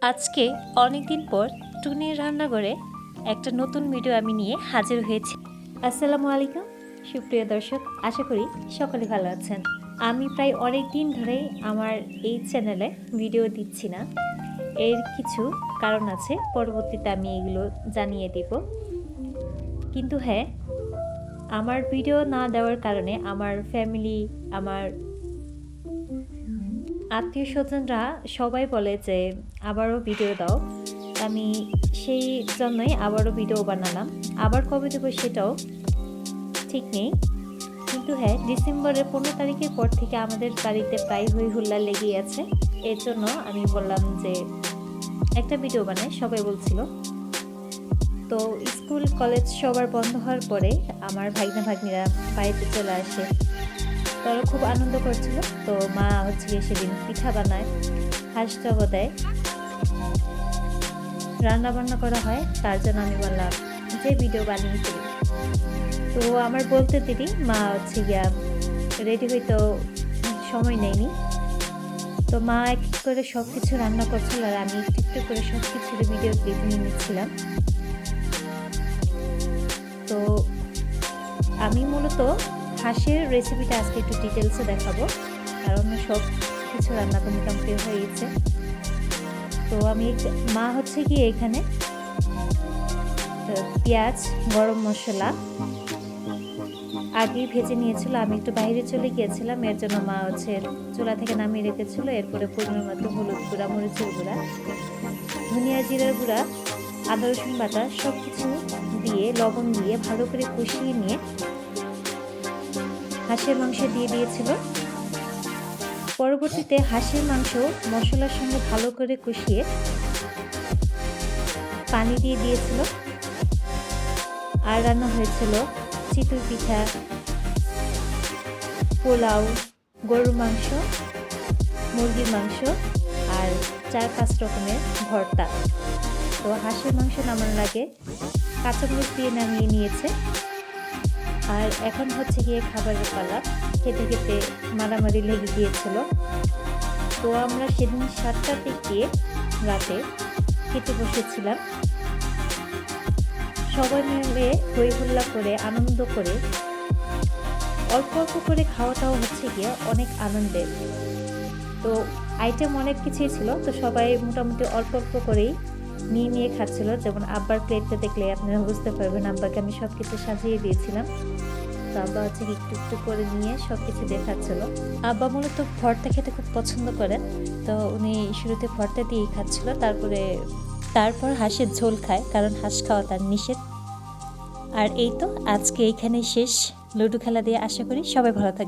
আজকে অনেকদিন পর টুনির রান্নাঘরে একটা নতুন ভিডিও আমি নিয়ে হাজির হয়েছি। আসসালামু আলাইকুম সুপ্রিয় দর্শক, আশা করি সকলে ভালো আছেন। আমি প্রায় অনেক দিন ধরেই আমার এই চ্যানেলে ভিডিও দিচ্ছি না, এর কিছু কারণ আছে, পরবর্তীতে আমি এগুলো জানিয়ে দিব। কিন্তু হ্যাঁ, আমার ভিডিও না দেওয়ার কারণে আমার ফ্যামিলি, আমার আত্মীয় স্বজনরা সবাই বলে যে আবারও ভিডিও দাও। আমি সেই জন্যই আবারও ভিডিও বানালাম। আবার কবে দেবো সেটাও ঠিক নেই, কিন্তু হ্যাঁ, ডিসেম্বরের 15 তারিখের পর থেকে আমাদের বাড়িতে প্রায় হই হুল্লা লেগেই আছে। এর জন্য আমি বললাম যে একটা ভিডিও বানাই, সবাই বলছিল। তো স্কুল কলেজ সবার বন্ধ হওয়ার পরে আমার ভাগ্না ভাগ্নিরা বাড়িতে চলে আসে, তারা খুব আনন্দ করছিল। তো মা গিয়ে সেদিন পিঠা বানায়, হাঁস জব দেয়, রান্না বান্না করা হয়। তার জন্য আমি বললাম যে ভিডিও বানিয়েছিলি। তো আমার বলতে দেরি, মা গিয়া রেডি হইতেও সময় নেয়নি। তো মা এক করে সব কিছু রান্না করছিল আর আমি একটু একটু করে সব কিছুর ভিডিও ক্লিপ নিয়ে নিচ্ছিলাম। তো আমি মূলত হাঁসের রেসিপিটা আজকে একটু ডিটেলসে দেখাবো, কারণ সব কিছু রান্না তো মোটামুটি হয়ে গেছে। তো আমি মা গিয়ে এখানে পেঁয়াজ, গরম মশলা আগেই ভেজে নিয়েছিল। আমি একটু বাইরে চলে গিয়েছিলাম, এর জন্য মা চুলা থেকে নামিয়ে রেখেছিল। এরপরে পরিমাণ মতো হলুদ গুঁড়া, মরিচের গুঁড়া, ধনিয়া জিরার গুঁড়া, আদা রসুন বাটা সব কিছু দিয়ে লবণ দিয়ে ভালো করে কষিয়ে নিয়ে হাঁসের মাংস দিয়ে দিয়েছিল। পরবর্তীতে হাঁসের মাংস মশলার সঙ্গে ভালো করে কষিয়ে পানি দিয়ে দিয়েছিল। আর রান্না হয়েছিল চিতই পিঠা, পোলাও, গরুর মাংস, মুরগির মাংস আর 4-5 রকমের ভর্তা। তো হাঁসের মাংস নামানোর আগে কাঁচামরিচ দিয়ে নামিয়ে নিয়েছে। আর এখন গিয়ে খাবারের পালা। খেতে খেতে মারামারি লেগে গিয়েছিল। তো আমরা সেদিন 7টার দিকে রাতে খেতে বসেছিলাম। সবাই মিলে হই হুল্লা করে আনন্দ করে অল্প অল্প করে খাওয়াটাও গিয়ে অনেক আনন্দের। তো আইটেম অনেক কিছুই ছিল, তো সবাই মোটামুটি অল্প অল্প করেই নিয়ে খাচ্ছিল। যেমন আব্বার প্লেটটা দেখলে আপনারা বুঝতে পারবেন, আব্বাকে আমি সব কিছু সাজিয়ে দিয়েছিলাম। তো আব্বা একটু একটু করে নিয়ে সব কিছু দেখাচ্ছিল। আব্বা মূলত ভর্তা খেতে খুব পছন্দ করেন, তো উনি শুরুতে ভর্তা দিয়েই খাচ্ছিল। তারপর হাঁসের ঝোল খায়, কারণ হাঁস খাওয়া তার নিষেধ। আর এই তো আজকে এইখানেই শেষ লুডো খেলা দিয়ে। আশা করি সবাই ভালো থাকবে।